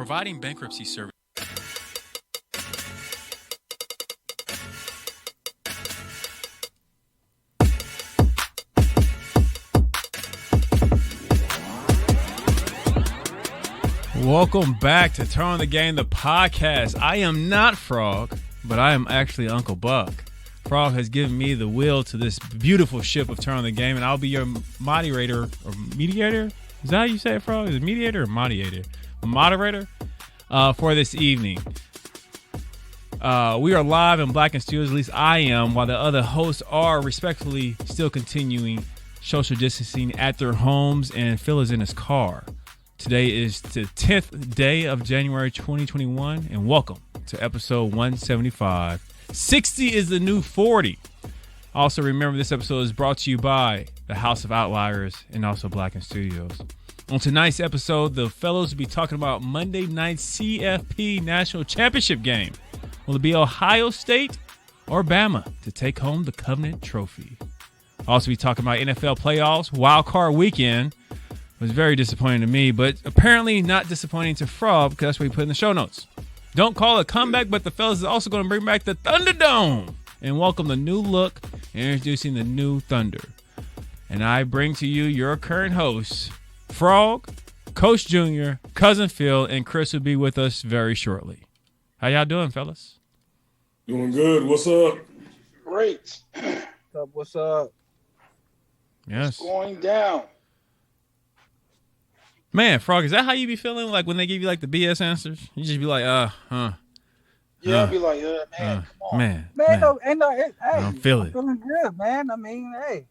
providing bankruptcy service. Welcome back to Turn on the Game, the podcast. I am not Frog, but I am actually Uncle Buck. Frog has given me the wheel to this beautiful ship of Turn on the Game, and I'll be your moderator or mediator. Is that how you say it, Frog? Is it mediator or moderator? Moderator for this evening. We are live in Black and Studios, at least I am, while the other hosts are respectfully still continuing social distancing at their homes, and Phil is in his car. Today is the 10th day of January 2021, and welcome to episode 175. 60 is the new 40. Also, remember this episode is brought to you by the House of Outliers and also Black and Studios. On tonight's episode, the fellows will be talking about Monday night CFP National Championship game. Will it be Ohio State or Bama to take home the Covenant Trophy? Also be talking about NFL playoffs, wild card weekend. Was very disappointing to me, but apparently not disappointing to Frog because that's what he put in the show notes. Don't call it a comeback, but the fellas is also going to bring back the Thunderdome and welcome the new look and introducing the new Thunder. And I bring to you your current hosts, Frog, Coach Junior, Cousin Phil, and Chris will be with us very shortly. How y'all doing, fellas? Doing good. What's up? Great. What's up? Yes. It's going down. Man, Frog, is that how you be feeling like when they give you like the BS answers? You just be like, Yeah, I'll be like, man, come on. Man. Hey, I don't feel it. I'm feeling good, man. I mean, hey.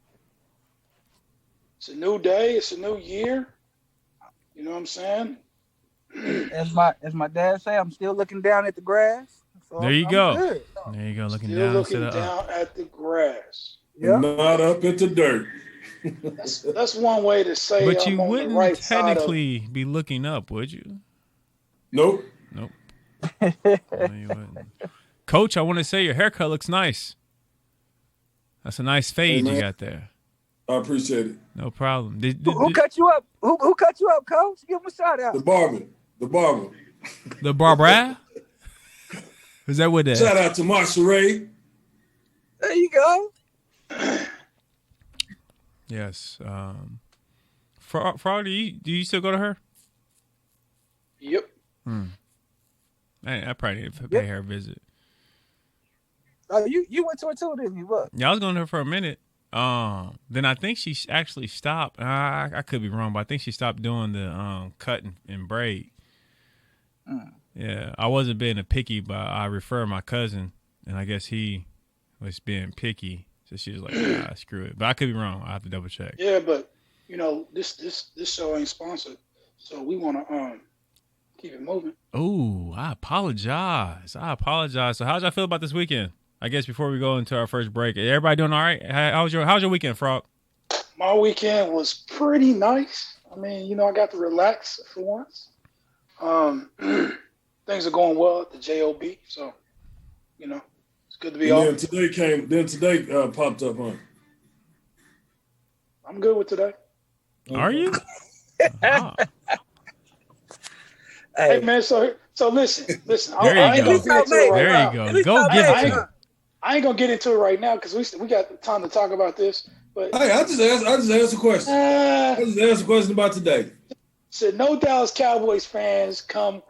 It's a new day. It's a new year. You know what I'm saying? As my dad say, I'm still looking down at the grass. So There you I'm go. good. There you go, looking Still down looking instead of up. down at the grass. Yeah. Not up at the dirt. That's one way to say But I'm you on wouldn't the right technically be looking up, would you? Nope. Nope. No, you wouldn't. Coach, I want to say your haircut looks nice. That's a nice fade you got there. I appreciate it. No problem. Who cut you up? Who cut you up, Coach? Give him a shout out. The barber. The Barbara? Is that what that? Shout out to Marsha Ray. There you go. Yes. Frog, do you still go to her? Yep. I probably need to pay her a visit. Oh, you went to her too, didn't you? What? Yeah, I was going to her for a minute. Then I think she actually stopped. I could be wrong, but I think she stopped doing the cut and braid. Yeah, I wasn't being a picky, but I referred my cousin, and I guess he was being picky. So she was like, screw it. But I could be wrong. I have to double check. Yeah, but you know this show ain't sponsored, so we want to keep it moving. Oh, I apologize. So how'd y'all feel about this weekend? I guess before we go into our first break, everybody doing all right? How's your weekend, Frog? My weekend was pretty nice. I mean, I got to relax for once. Things are going well at the JOB, so it's good to be off. Then today popped up, huh? I'm good with today. Are you? Hey man, so listen. There you go. There you go. Go get it. I ain't gonna get into it right now because we got time to talk about this. But Hey, I just asked a question. I just asked a question about today. Said no Dallas Cowboys fans come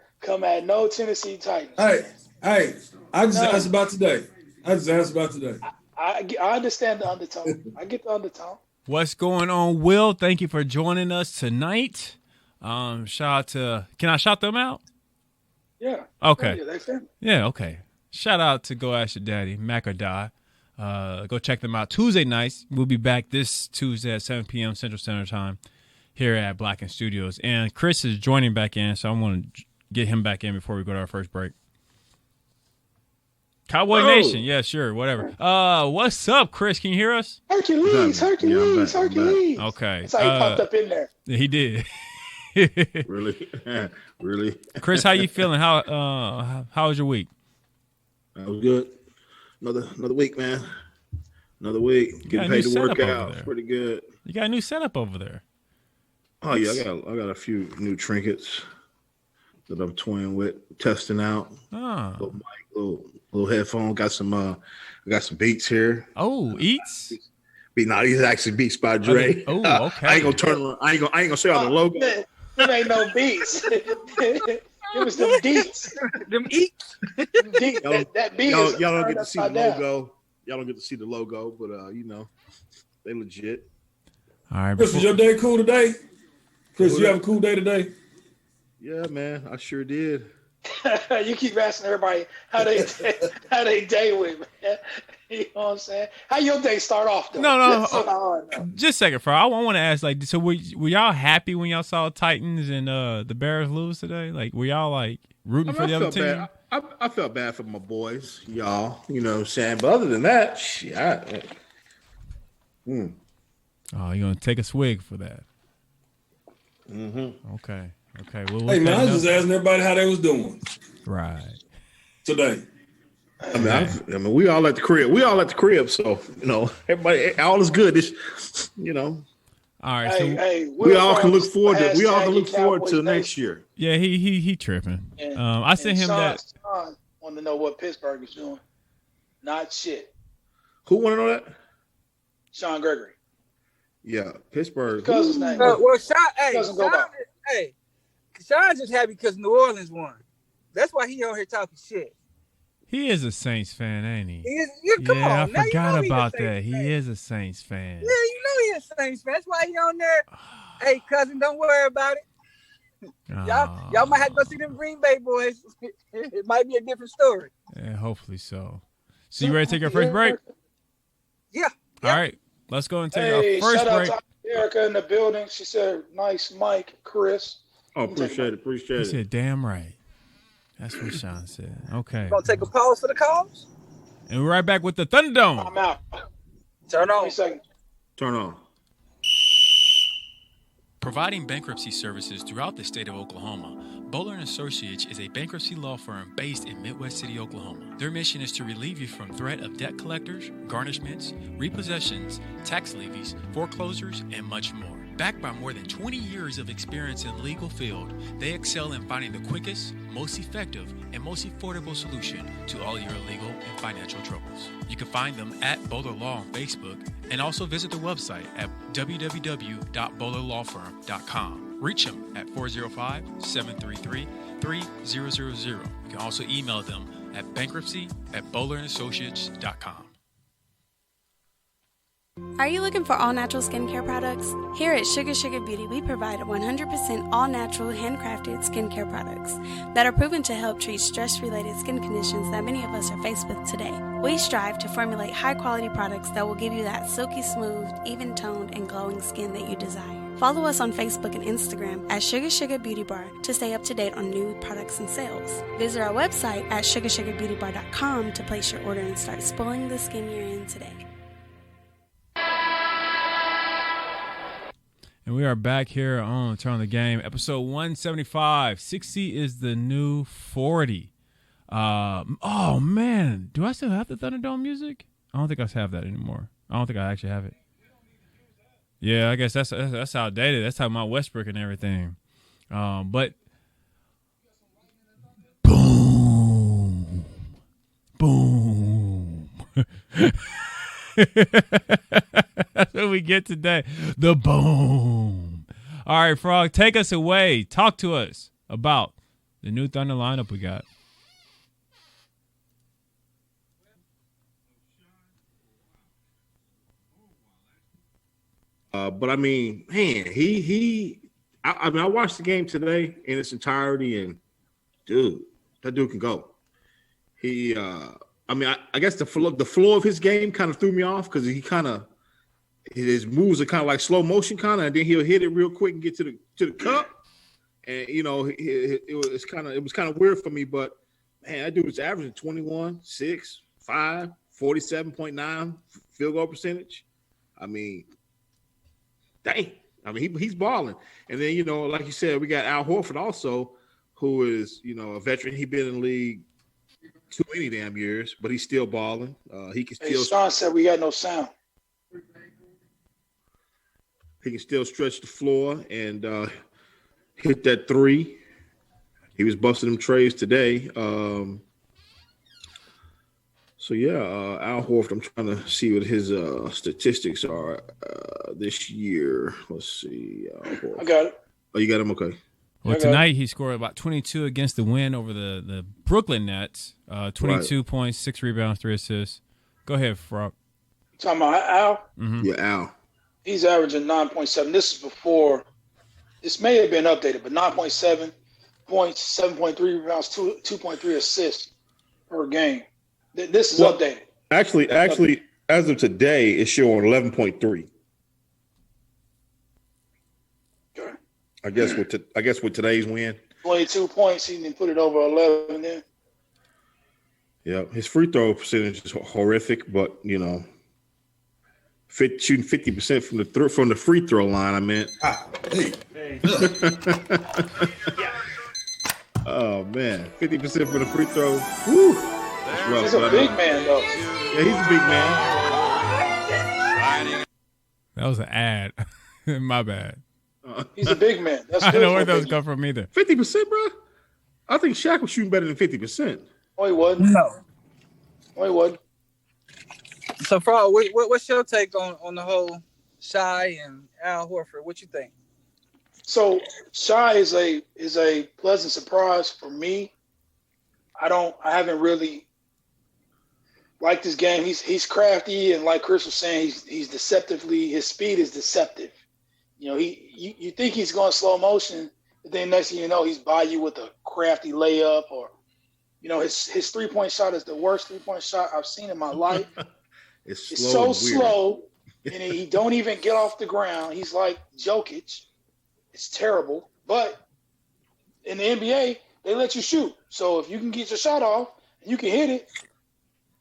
at no Tennessee Titans. Hey, I just asked about today. I understand the undertone. I get the undertone. What's going on, Will? Thank you for joining us tonight. Shout out to. Can I shout them out? Yeah. Okay. Yeah, they family. Yeah. Okay. Shout out to Go Ask Your Daddy, Mac or Die. Go check them out Tuesday nights. We'll be back this Tuesday at 7 p.m. Central Standard Time here at Black and Studios. And Chris is joining back in, so I want to get him back in before we go to our first break. Cowboy Nation. Yeah, sure. Whatever. What's up, Chris? Can you hear us? Hercules. Okay. That's how he popped up in there. He did. Really? Chris, how you feeling? How was your week? That was good. Another week, man. Another week. Getting paid to work out. It's pretty good. You got a new setup over there. Oh yeah, I got a few new trinkets. that I'm toying with, testing out. Little mic, little headphone. Got some beats here. Oh, Eats? These actually Beats by Dre. Okay. I ain't gonna turn around. I ain't gonna show y'all the logo. Them ain't no beats. It was them deets. Them eats. That beat y'all is don't get to see the down. logo. Y'all don't get to see the logo, but they legit. All right. Chris, was your day cool today? Chris, you have a cool day today? Yeah, man, I sure did. You keep asking everybody how they day went, man. You know what I'm saying? How your day start off though? No. Just a second, Fro. I want to ask, like, so were y'all happy when y'all saw Titans and the Bears lose today? Like, were y'all like rooting for the other team? I felt bad for my boys, y'all. You know what I'm saying? But other than that, shit. Oh, you're gonna take a swig for that? Mm-hmm. Okay. Well, hey man, I was just asking everybody how they was doing. Right. Today. I mean, we all at the crib. So everybody, all is good. This, All right. We all can look forward to next year. Yeah, he tripping. I sent him that. Sean want to know what Pittsburgh is doing. Not shit. Who want to know that? Sean Gregory. Yeah, Pittsburgh. Cousin's name. Sean's just happy because New Orleans won. That's why he on here talking shit. He is a Saints fan, ain't he? Come on. I forgot about that. He is a Saints fan. Yeah, you know he's a Saints fan. That's why he on there. Hey, cousin, don't worry about it. Y'all might have to go see them Green Bay boys. It might be a different story. Yeah, hopefully so. So you ready to take our first break? Yeah. All right. Let's go and take our first break. Shout out to Erica in the building. She said, nice mic, Chris. Oh, appreciate it. He said, damn right. That's what Sean said. Okay. Gonna take a pause for the calls? And we're right back with the Thunderdome. I'm out. Turn on. Turn on. Providing bankruptcy services throughout the state of Oklahoma, Bowler & Associates is a bankruptcy law firm based in Midwest City, Oklahoma. Their mission is to relieve you from threat of debt collectors, garnishments, repossessions, tax levies, foreclosures, and much more. Backed by more than 20 years of experience in the legal field, they excel in finding the quickest, most effective, and most affordable solution to all your legal and financial troubles. You can find them at Bowler Law on Facebook and also visit their website at www.bowlerlawfirm.com. Reach them at 405-733-3000. You can also email them at bankruptcy@bowlerassociates.com. Are you looking for all-natural skincare products? Here at Sugar Beauty, we provide 100% all-natural, handcrafted skincare products that are proven to help treat stress-related skin conditions that many of us are faced with today. We strive to formulate high-quality products that will give you that silky smooth, even-toned, and glowing skin that you desire. Follow us on Facebook and Instagram at Sugar Beauty Bar to stay up to date on new products and sales. Visit our website at sugarbeautybar.com to place your order and start spoiling the skin you're in today. And we are back here on Turn on the Game, episode 175. 60 is the new 40. Oh, man. Do I still have the Thunderdome music? I don't think I have that anymore. I don't think I actually have it. Yeah, I guess that's outdated. That's how my Westbrook and everything. But boom. That's what we get today. The boom. All right, Frog, take us away. Talk to us about the new Thunder lineup we got. But I mean, man, I watched the game today in its entirety, and dude, that dude can go. I guess the flow of his game kind of threw me off because his moves are kind of like slow motion kind of, and then he'll hit it real quick and get to the cup, and it was kind of weird for me. But man, that dude was averaging 21, 6, 5, 47.9 field goal percentage. I mean, dang. I mean, he's balling. And then, like you said, we got Al Horford also, who is, a veteran. He's been in the league too many damn years, but he's still balling. He can still. Sean said we got no sound. He can still stretch the floor and hit that three. He was busting them trades today. Al Horford, I'm trying to see what his statistics are this year. Let's see. I got it. Oh, you got him? Okay. Well, tonight he scored about 22 against the win over the Brooklyn Nets. 22 points, 6 rebounds, 3 assists. Go ahead, Frog. Talking about Al? Mm-hmm. Yeah, Al. He's averaging 9.7. This is before. This may have been updated, but 9.7 points, 7.3 rebounds, 2.3 assists per game. This is updated. Actually, as of today, it's showing 11.3. Okay. I guess with today's win. 22 points, he didn't put it over 11 then. Yeah, his free throw percentage is horrific, but shooting 50% from the free throw line. I meant. Oh man, 50% for the free throw. Woo, that's rough. He's a big man, though. Yeah, he's a big man. That was an ad. My bad. He's a big man. That's I good don't know for where a those big come from either. 50%, bro. I think Shaq was shooting better than 50%. Oh, he wasn't. No. Oh, he wasn't. So, Frog, what's your take on the whole Shy and Al Horford? What you think? So Shy is a pleasant surprise for me. I haven't really liked his game. He's crafty, and like Chris was saying, he's deceptively. His speed is deceptive. You think he's going slow motion, but then next thing you know, he's by you with a crafty layup, or his 3-point shot is the worst 3-point shot I've seen in my life. It's so slow, and he don't even get off the ground. He's like Jokic. It's terrible. But in the NBA, they let you shoot. So if you can get your shot off and you can hit it,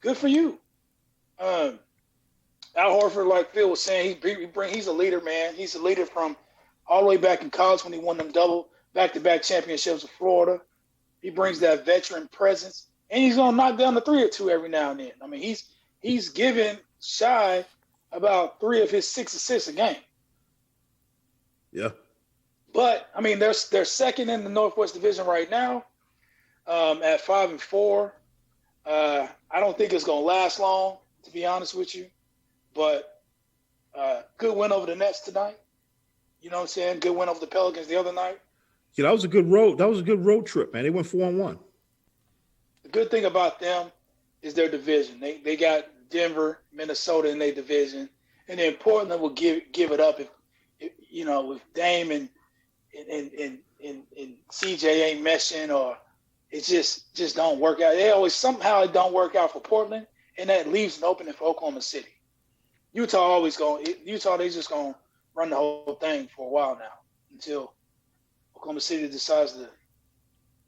good for you. Al Horford, like Phil was saying, he's a leader, man. He's a leader from all the way back in college when he won them double back-to-back championships with Florida. He brings that veteran presence, and he's gonna knock down the 3 or 2 every now and then. I mean, he's given Shy about 3 of his 6 assists a game. Yeah. But I mean, they're second in the Northwest Division right now, at 5-4. I don't think it's gonna last long, to be honest with you. But good win over the Nets tonight. You know what I'm saying? Good win over the Pelicans the other night. Yeah, that was a good road trip, man. They went 4-1. The good thing about them is their division. They got Denver, Minnesota in their division, and then Portland will give it up if with Dame and CJ ain't meshing, or it just don't work out. Somehow it don't work out for Portland, and that leaves an opening for Oklahoma City. Utah they just gonna run the whole thing for a while now until Oklahoma City decides to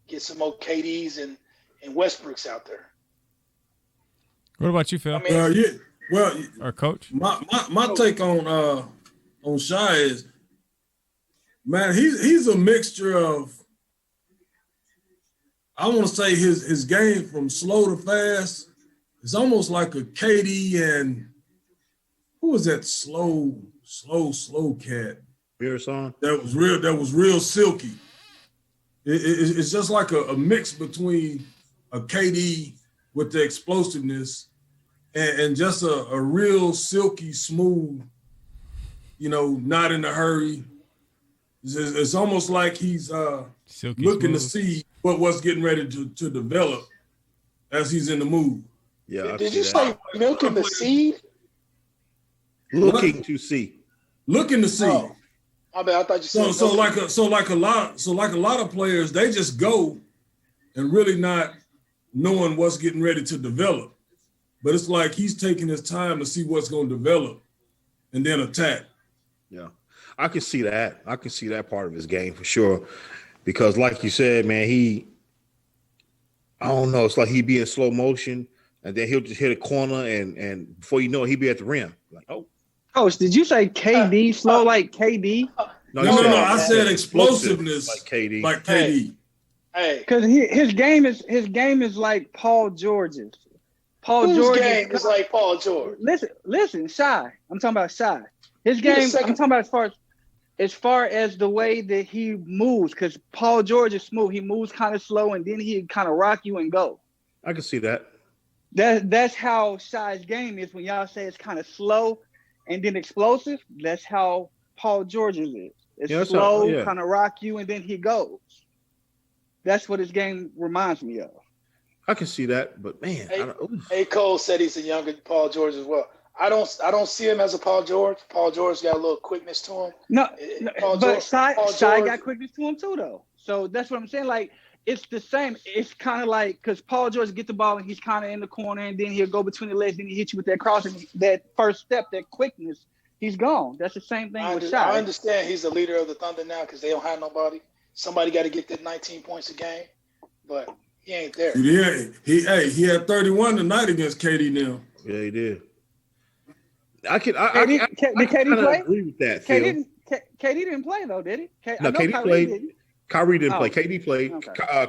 get some more KDs and Westbrooks out there. What about you, Phil? I mean, Our coach? My take on Shy is, man, he's a mixture of, I want to say his game from slow to fast. It's almost like a KD and who was that slow cat? Beerson. That was real silky. It's just like a mix between a KD with the explosiveness and just a real silky smooth, not in a hurry. It's almost like he's looking to see what's getting ready to develop as he's in the mood. Yeah. Did you say milking the seed? Looking to see. Looking to see. Oh, I thought you said so like a lot of players, they just go and really not knowing what's getting ready to develop. But it's like he's taking his time to see what's going to develop and then attack. Yeah. I can see that. I can see that part of his game for sure. Because like you said, man, I don't know, it's like he'd be in slow motion and then he'll just hit a corner and before you know it, he'd be at the rim. Like, oh. Coach, did you say KD slow like KD? No, I said explosiveness like KD. Like KD. Hey. Because his game is like Paul George's. Whose game is like Paul George? Listen, Shy. I'm talking about Shy. His game. I'm talking about as far as as far as the way that he moves, because Paul George is smooth. He moves kind of slow, and then he kind of rock you and go. I can see that. That's how Shai's game is. When y'all say it's kind of slow and then explosive, that's how Paul George's is. It's slow, kind of rock you, and then he goes. That's what his game reminds me of. I can see that, but man, A. Cole said he's a younger Paul George as well. I don't see him as a Paul George. Paul George got a little quickness to him. But Shai got quickness to him too, though. So that's what I'm saying. Like, it's the same. It's kind of like, because Paul George get the ball and he's kind of in the corner, and then he'll go between the legs, then he hit you with that cross, and that first step, that quickness, he's gone. That's the same thing with Shai. I understand he's the leader of the Thunder now because they don't have nobody. Somebody got to get that 19 points a game, but he ain't there. Yeah, he had 31 tonight against KD now. Yeah, he did. Did KD play? Agree with that. KD didn't play though, did he? No, KD played. Kyrie didn't play. KD played. Okay.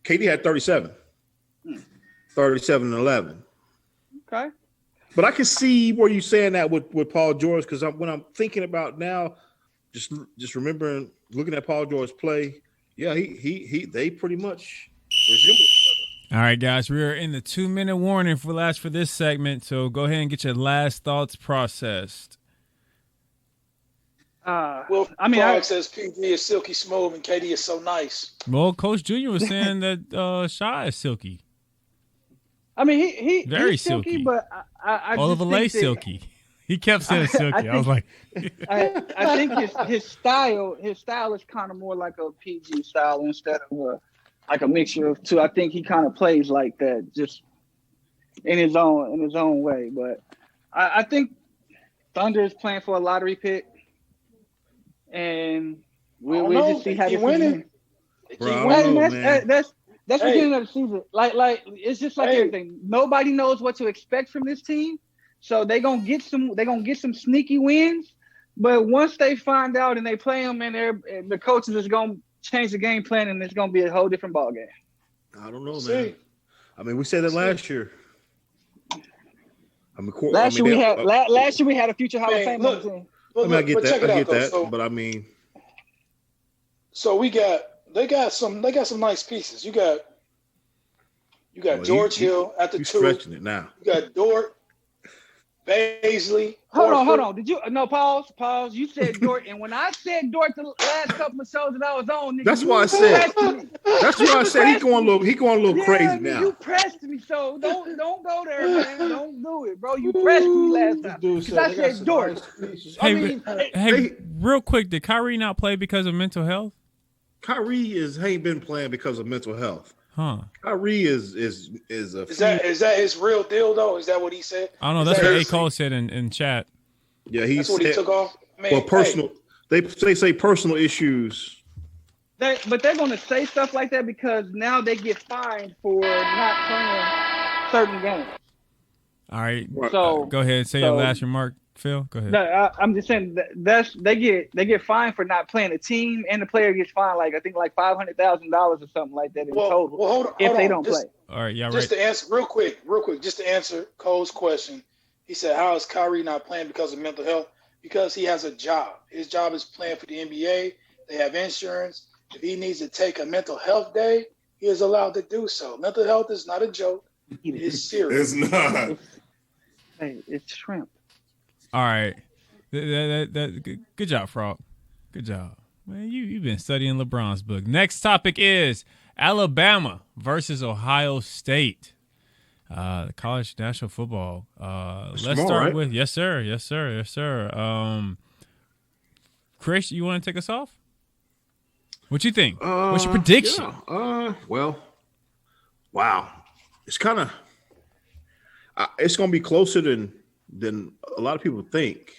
KD had 37. 37 and 11. Okay. But I can see where you're saying that with Paul George, because when I'm thinking about now, just remembering looking at Paul George play, yeah, they pretty much resemble each other. All right, guys, we are in the 2-minute warning for this segment, so go ahead and get your last thoughts processed. Frog says PG is silky smooth and KD is so nice. Well, Coach Junior was saying that Shai is silky. I mean, he's very silky, but I Oliver Lay silky. He kept saying silky. I was like, I think his style is kind of more like a PG style instead of like a mixture of two. I think he kind of plays like that, just in his own way. But I think Thunder is playing for a lottery pick, and we'll just see how they win. That's the beginning of the season. Like it's just like everything. Nobody knows what to expect from this team, so they're gonna get some sneaky wins. But once they find out and they play them, and the coaches is gonna change the game plan, and it's gonna be a whole different ball game. I don't know, man. I mean, we said that last year. Last year we had a future Hall of Fame on the team. I get that. But I mean, so they got some nice pieces. You got George Hill at the 2. Stretching it now. You got Dort, Baisley. Hold on. Did you pause? You said Dort, and when I said Dort the last couple of shows that I was on, that's why I said. That's why I said he going a little crazy now. You pressed me, so don't go there, man. Don't do it, bro. You pressed me last time because I said Dort. Hey, real quick, did Kyrie not play because of mental health? Kyrie ain't been playing because of mental health. Huh. Kyrie is that his real deal though? Is that what he said? I don't know. That's what A. Cole said in chat. Yeah, that's what he took off. Man, personal. They say personal issues. But they're gonna say stuff like that because now they get fined for not playing certain games. All right. So go ahead and say your last remark, Phil. Go ahead. No, I'm just saying they get fined for not playing a team, and the player gets fined like $500,000 or something like that in total. Well, hold if on. They don't play. All right, yeah, just to answer real quick, just to answer Cole's question. He said, "How is Kyrie not playing because of mental health?" Because he has a job. His job is playing for the NBA. They have insurance. If he needs to take a mental health day, he is allowed to do so. Mental health is not a joke. It is serious. It's not. It's shrimp. All right. Good job, Frog. Good job. Man, you've been studying LeBron's book. Next topic is Alabama versus Ohio State. The college national football. Let's start with yes, sir. Chris, you want to take us off? What you think? What's your prediction? Well, wow. It's kind of it's going to be closer than a lot of people think.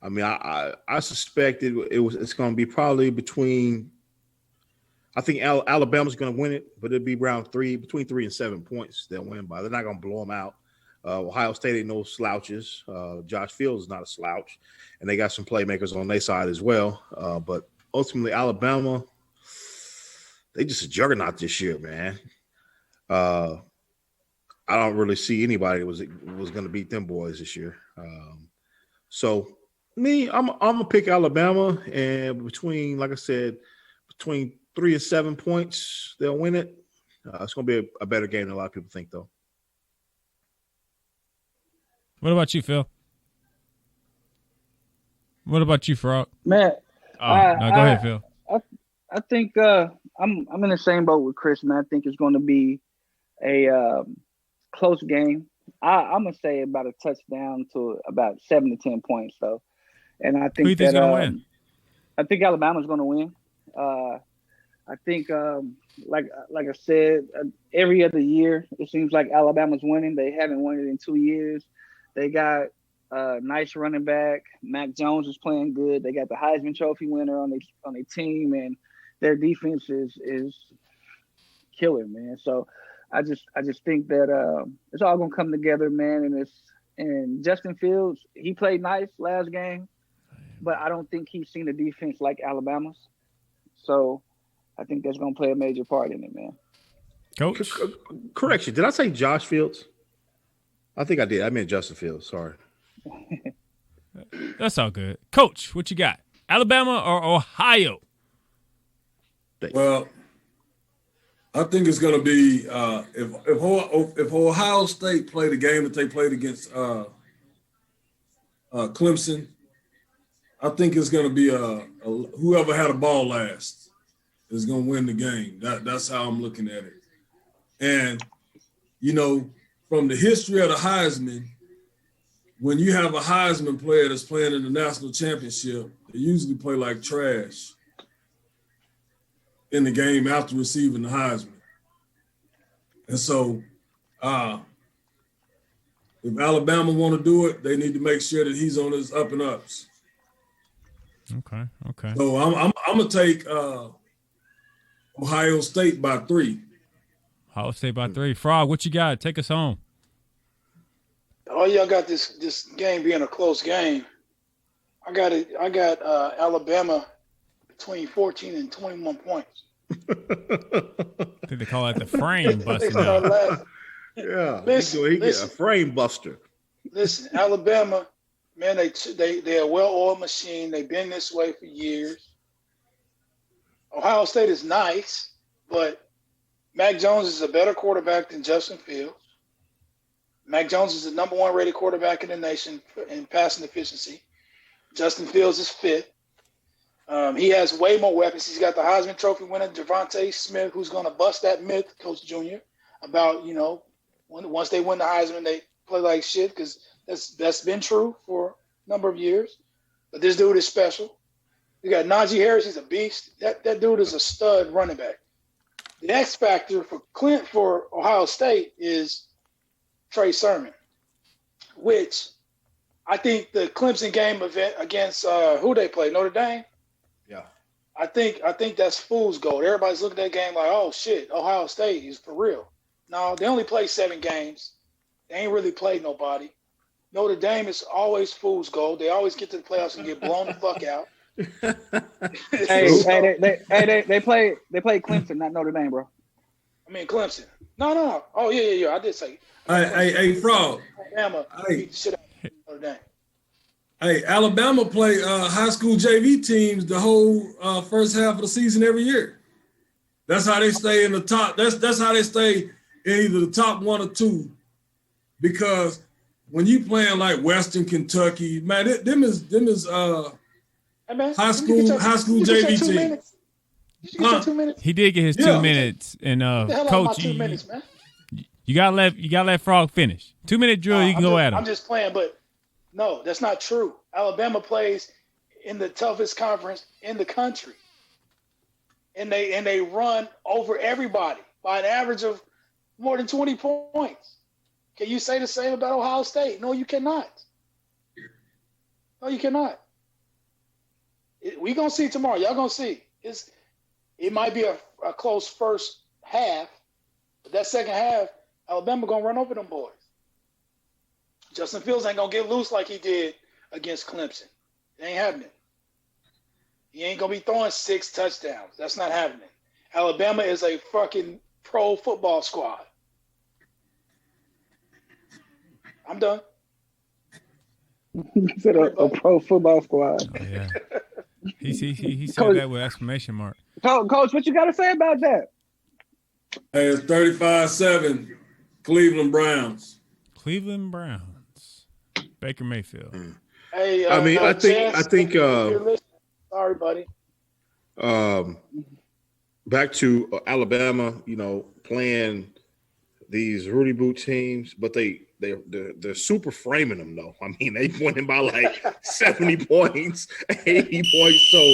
I mean, I suspect it's going to be probably between. I think Alabama's going to win it, but it'll be between 3 and 7 points they'll win by. They're not going to blow them out. Ohio State ain't no slouches. Josh Fields is not a slouch, and they got some playmakers on their side as well. But ultimately, Alabama, they just a juggernaut this year, man. I don't really see anybody that was going to beat them boys this year. So, I'm gonna pick Alabama, and between 3 and 7 points, they'll win it. It's gonna be a better game than a lot of people think, though. What about you, Phil? What about you, Frog? Man, Go ahead, Phil. I think I'm in the same boat with Chris, man. I think it's going to be a close game. I'm gonna say about a touchdown to about 7 to 10 points, though. And I think Who do you think's gonna win? I think Alabama's going to win. I think, like I said, every other year it seems like Alabama's winning. They haven't won it in 2 years. They got a nice running back. Mac Jones is playing good. They got the Heisman Trophy winner on their team, and their defense is killer, man. So I just think that it's all gonna come together, man. And Justin Fields, he played nice last game, but I don't think he's seen a defense like Alabama's. So I think that's gonna play a major part in it, man. Coach? Correction, did I say Josh Fields? I think I did. I meant Justin Fields. Sorry. That's all good. Coach, what you got? Alabama or Ohio? Well, I think it's going to be if Ohio State play the game that they played against Clemson, I think it's going to be whoever had a ball last is going to win the game. That's how I'm looking at it. And, from the history of the Heisman, when you have a Heisman player that's playing in the national championship, they usually play like trash in the game after receiving the Heisman. And so if Alabama want to do it, they need to make sure that he's on his up and ups. Okay. So I'm going to take Ohio State by 3. Ohio State by 3. Frog, what you got? Take us home. Oh, y'all got this game being a close game. I got Alabama between 14 and 21 points. I think they call that the frame buster now. Yeah, listen, he get a frame buster. Listen, Alabama, man, they're a well-oiled machine. They've been this way for years. Ohio State is nice, but Mac Jones is a better quarterback than Justin Fields. Mac Jones is the number 1 rated quarterback in the nation in passing efficiency. Justin Fields is 5th. He has way more weapons. He's got the Heisman Trophy winner, Devontae Smith, who's going to bust that myth, Coach Jr., about, once they win the Heisman, they play like shit, because that's been true for a number of years. But this dude is special. You got Najee Harris. He's a beast. That dude is a stud running back. The X factor for Ohio State is Trey Sermon, which I think the Clemson game event against who they play, Notre Dame. Yeah. I think that's fool's gold. Everybody's looking at that game like, oh shit, Ohio State is for real. No, they only play 7 games. They ain't really played nobody. Notre Dame is always fool's gold. They always get to the playoffs and get blown the fuck out. They play Clemson, not Notre Dame, bro. I mean Clemson. No. Oh yeah. I did say. Hey, Frog. Alabama beat the shit out of Notre Dame. Hey, Alabama play high school JV teams the whole first half of the season every year. That's how they stay in the top. That's how they stay in either the top 1 or 2. Because when you playing like Western Kentucky, man, them is Hey, man, high school JV team. You get your 2 minutes. He did get his 2 minutes, and Coach, my 2 minutes, man. you gotta let Frog finish. 2-minute drill, you can go at him. I'm just playing, but no, that's not true. Alabama plays in the toughest conference in the country, and they run over everybody by an average of more than 20 points. Can you say the same about Ohio State? No, you cannot. We gonna see tomorrow. Y'all gonna see. It might be a close first half, but that second half, Alabama gonna run over them boys. Justin Fields ain't gonna get loose like he did against Clemson. It ain't happening. He ain't gonna be throwing 6 touchdowns. That's not happening. Alabama is a fucking pro football squad. I'm done. He said a pro football squad. Oh, yeah. He said Coach, that with exclamation mark. Coach, what you got to say about that? Hey, it's 35-7, Cleveland Browns. Cleveland Browns. Baker Mayfield. Hey, I mean, I Chance, think. Sorry, buddy. Back to Alabama, playing these Rudy Boot teams, but they're super framing them though. I mean, they winning by like 70 points, 80 points. So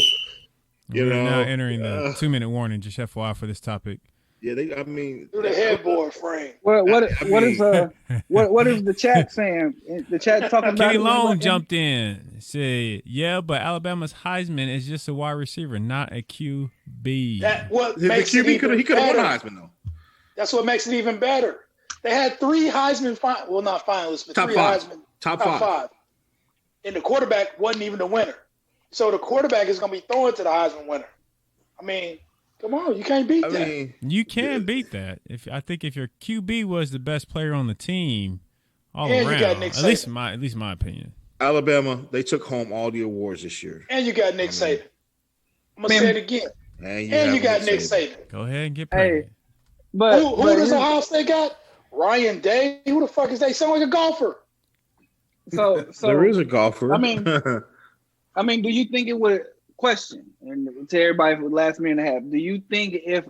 We're now entering the 2-minute warning. Just FYI for this topic. Yeah, Do the headboard frame. What is the chat saying? The chat talking about Kenny Long jumped in, said, "Yeah, but Alabama's Heisman is just a wide receiver, not a QB." That what the makes QB it even he could have won better. Heisman though. That's what makes it even better. They had 3 Heisman, not finalists, but Top 3 five. Heisman, Top five. And the quarterback wasn't even the winner. So the quarterback is going to be throwing to the Heisman winner. I mean, come on, you can't beat that. You can beat that. I think if your QB was the best player on the team, all And around, you got Nick at least Saban. my opinion. Alabama, they took home all the awards this year. And you got Nick Saban. I'm going to say it again. And you got Nick Saban. Go ahead and get pregnant. Hey, but Who does Ohio State got? Ryan Day. Who the fuck is they? Sound like a golfer. So there is a golfer. I mean, do you think it would question and to everybody for the last minute and a half? Do you think if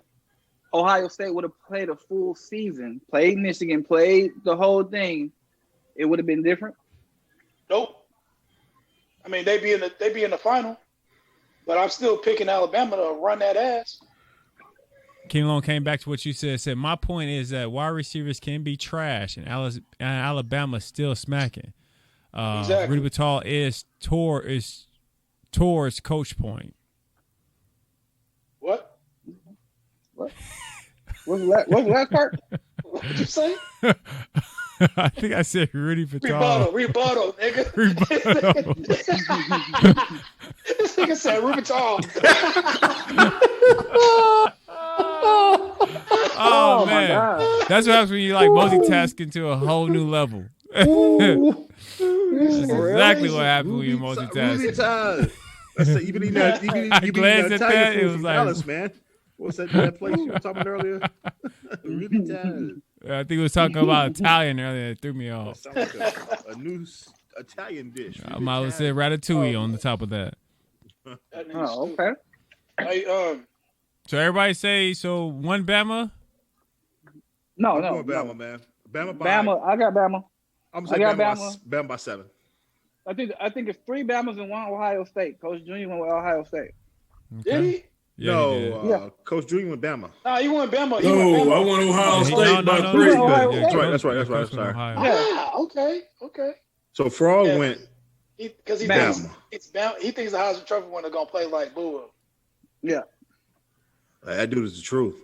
Ohio State would have played a full season, played Michigan, played the whole thing, it would have been different? Nope. I mean, they be in the final, but I'm still picking Alabama to run that ass. King Long came back to what you said. Said my point is that wide receivers can be trash, and Alabama's still smacking. Exactly. Rudy Batal is towards coach point. What? What's the last part? What did you say? I think I said Rudy Batal. Rebuttal, nigga. Rebuttal. This nigga said Rubital. Oh man, that's what happens when you like multitasking to a whole new level. That's exactly what happened when you multitask. Even I glanced at that. It was like, Dallas, man. What's that place you were talking about earlier? Really tired. I think we was talking about Italian earlier. It threw me off. Sounds like a new Italian dish. I might have said ratatouille on the top of that. Oh, okay. Hey, So everybody say one Bama. No. Bama, man. Bama. I got Bama. I'm gonna say Bama by 7. I think it's 3 Bamas and 1 Ohio State. Coach Junior went with Ohio State. did he? Yeah, Coach Junior went Bama. No, he went Bama. No, I want Ohio State by 3. That's right. Sorry. Okay. So Frog went because he Bama. thinks it's Bama. He thinks the Heisman Trophy winner gonna play like Boo. Yeah. That dude is the truth.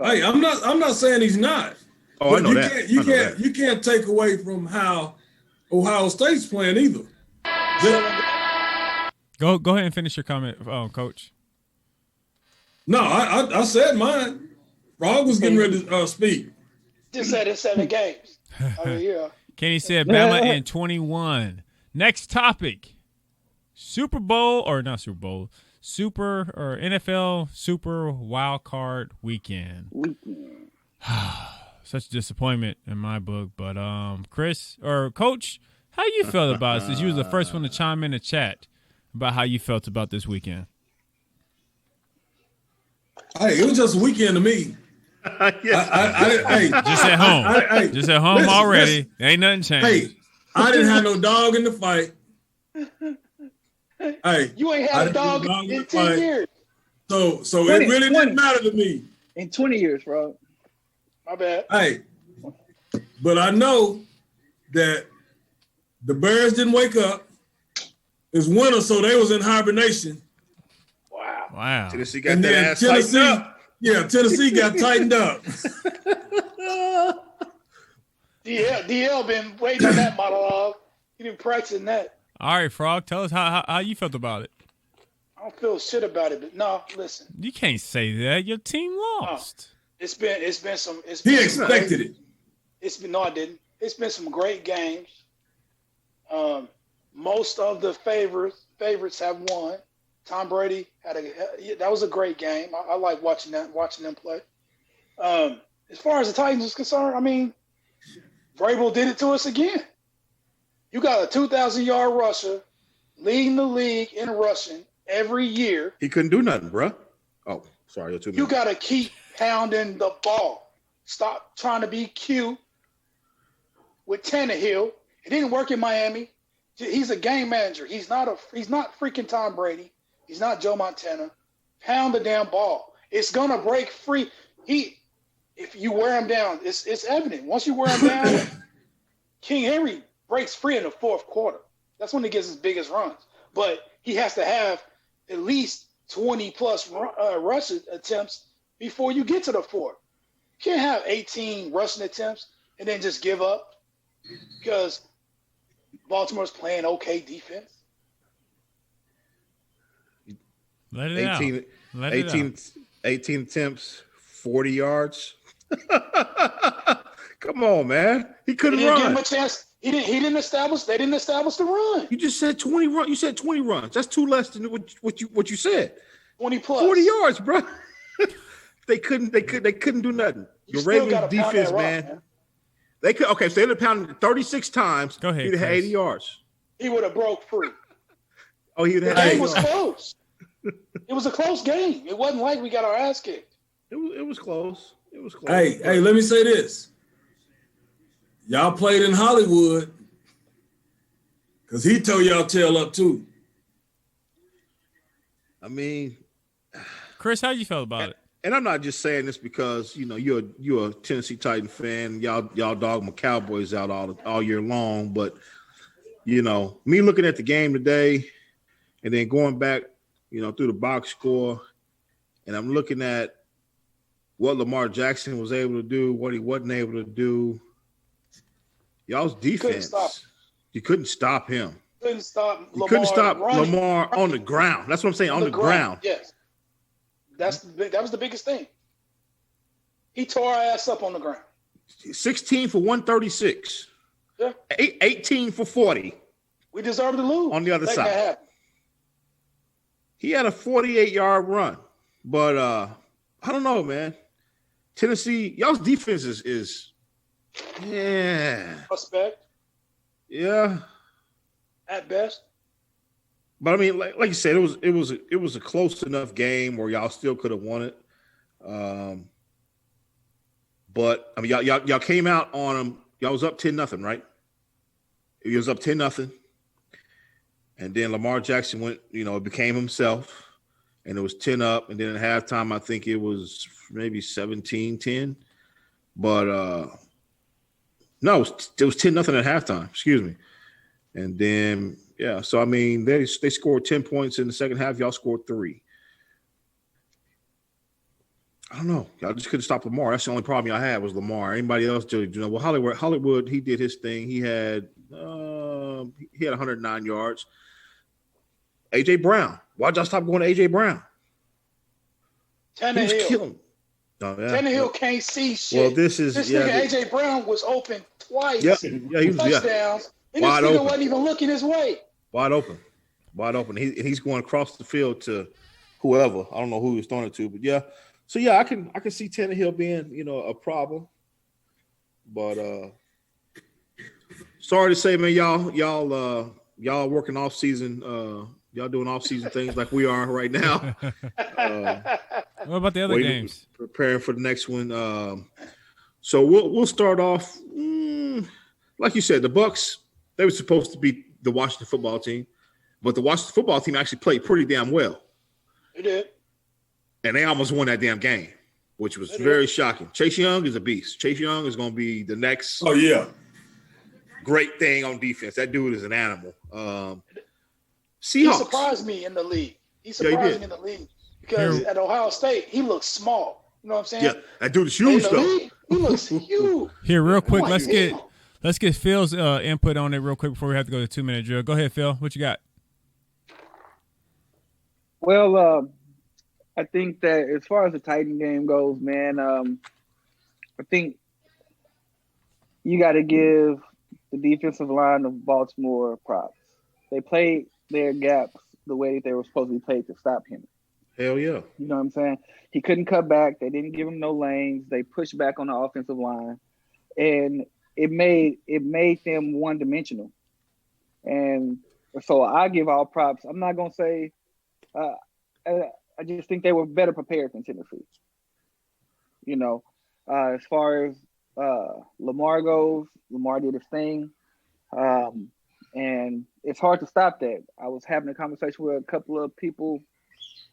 Hey, I'm not saying he's not. Oh, but I know that. You can't take away from how Ohio State's playing either. Go ahead and finish your comment, Coach. No, I said mine. Frog was getting ready to speak. Just said it's 7 games. Yeah. Kenny said Bama in 21. Next topic. Super Bowl or not Super Bowl. Super or NFL Super Wild Card Weekend. Such a disappointment in my book. But Chris or Coach, how you felt about it? Since you was the first one to chime in the chat about how you felt about this weekend. Hey, it was just a weekend to me. Just at home. Just at home already. Listen. Ain't nothing changed. Hey, I didn't have no dog in the fight. Hey, You ain't had a dog in 10 years. So it really didn't matter to me. In 20 years, bro. My bad. Hey, but I know that the Bears didn't wake up. It's winter, so they was in hibernation. Wow. Tennessee got that ass tightened up. Yeah, Tennessee got tightened up. DL been waiting on that monologue. He been practicing that. All right, Frog, tell us how you felt about it. I don't feel shit about it, but no, listen. You can't say that. Your team lost. It's been some. He expected it. I didn't. It's been some great games. Most of the favorites have won. Tom Brady that was a great game. I like watching them play. As far as the Titans is concerned, I mean, Vrabel did it to us again. You got a 2,000-yard rusher leading the league in rushing every year. He couldn't do nothing, bro. Oh, sorry, you're 2 minutes. You got to keep pounding the ball. Stop trying to be cute with Tannehill. It didn't work in Miami. He's a game manager. He's not freaking Tom Brady. He's not Joe Montana. Pound the damn ball. It's gonna break free. If you wear him down, it's evident. Once you wear him down, King Henry breaks free in the fourth quarter. That's when he gets his biggest runs. But he has to have at least 20-plus rushing attempts before you get to the fourth. You can't have 18 rushing attempts and then just give up because Baltimore's playing okay defense. Let it 18, out. Let 18, it out. 18 attempts, 40 yards. Come on, man. He couldn't run. Give him a chance. He didn't establish. They didn't establish the run. You just said 20 runs. You said 20 runs. That's two less than what you said. 20 plus. 40 yards, bro. They couldn't do nothing. The Ravens defense, man. They could. Okay, so they'd have pounded 36 times. Go ahead. He'd have had 80 yards. He would have broke free. Oh, he would have. The game was close. It was a close game. It wasn't like we got our ass kicked. It was close. It was close. Hey, let me say this. Y'all played in Hollywood because he tore y'all tail up too. I mean, Chris, how you felt about it? And I'm not just saying this because you're a Tennessee Titan fan. Y'all dog my Cowboys out all year long, but me looking at the game today, and then going back, through the box score, and I'm looking at what Lamar Jackson was able to do, what he wasn't able to do. Y'all's defense, you couldn't stop him. Couldn't stop Lamar. You couldn't stop running. Lamar on the ground. That's what I'm saying, on the ground. Yes. That was the biggest thing. He tore our ass up on the ground. 16 for 136. Yeah. 18 for 40. We deserve to lose. On the other side. He had a 48-yard run. But I don't know, man. Tennessee, y'all's defense is suspect. Yeah. At best. But I mean, like you said, it was a close enough game where y'all still could have won it. But I mean, y'all came out on them. Y'all was up 10-0, right? He was up 10-0, and then Lamar Jackson went. It became himself, and it was 10 up. And then at halftime, I think it was maybe 17-10. But no, it was 10-0 at halftime. Excuse me. And then. Yeah, so I mean, they scored 10 points in the second half. Y'all scored 3. I don't know. Y'all just couldn't stop Lamar. That's the only problem y'all had was Lamar. Anybody else did? Well, Hollywood, he did his thing. He had 109 yards. AJ Brown. Why'd y'all stop going to AJ Brown? Tannehill. He was killing. Oh, yeah. Tannehill can't see shit. Well, this nigga AJ Brown was open twice. Yeah, he was touchdowns. And wide this nigga open. wasn't even looking his way. Wide open. He's going across the field to whoever. I don't know who he was throwing it to, but yeah. So yeah, I can see Tannehill being a problem. But sorry to say, man, y'all working off season. Y'all doing off season things like we are right now. What about the other games? Preparing for the next one. So we'll start off. Like you said, the Bucs. They were supposed to be the Washington football team, but the Washington football team actually played pretty damn well. They did. And they almost won that damn game, which was very shocking. Chase Young is a beast. Chase Young is going to be the next great thing on defense. That dude is an animal. Seahawks. He surprised me in the league. He surprised me in the league because at Ohio State, he looks small. You know what I'm saying? Yeah, that dude is huge, though. He looks huge. Here, real quick, let's get Phil's input on it real quick before we have to go to 2-minute drill. Go ahead, Phil. What you got? Well, I think that as far as the Titan game goes, man, I think you got to give the defensive line of Baltimore props. They played their gaps the way that they were supposed to be played to stop him. Hell yeah. You know what I'm saying? He couldn't cut back. They didn't give him no lanes. They pushed back on the offensive line, and it made them one dimensional. And so I give all props. I'm not gonna say. I just think they were better prepared than Tennessee. You know, as far as Lamar goes, Lamar did his thing, and it's hard to stop that. I was having a conversation with a couple of people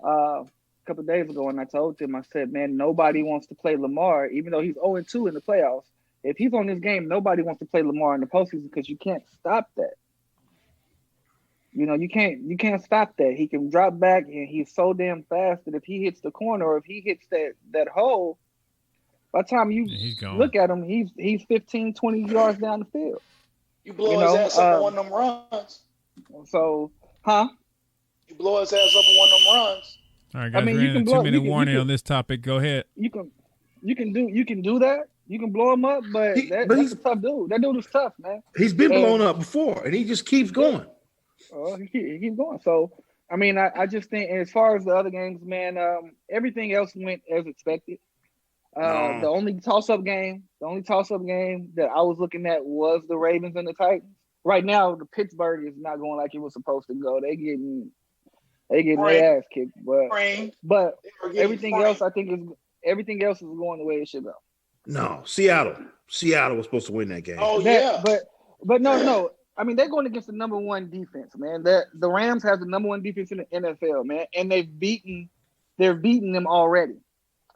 a couple of days ago, and I told them, I said, man, nobody wants to play Lamar, even though he's 0-2 in the playoffs. If he's on this game, nobody wants to play Lamar in the postseason because you can't stop that. You know, you can't stop that. He can drop back, and he's so damn fast that if he hits the corner or if he hits that hole, by the time you look at him, he's 15, 20 yards down the field. You blow his ass up on one of them runs. So, You blow his ass up on one of them runs. All right, guys, we're in a 2-minute warning on this topic. Go ahead. You can do that. You can blow him up, but he's a tough dude. That dude is tough, man. He's been blown up before, and he just keeps going. He keeps going. So, I mean, I just think as far as the other games, man, everything else went as expected. The only toss-up game that I was looking at was the Ravens and the Titans. Right now, the Pittsburgh is not going like it was supposed to go. They getting their ass kicked, but everything else, I think everything else is going the way it should go. No, Seattle was supposed to win that game. Oh yeah, but no. I mean, they're going against the number one defense, man. The Rams have the number one defense in the NFL, man, and they're beating them already.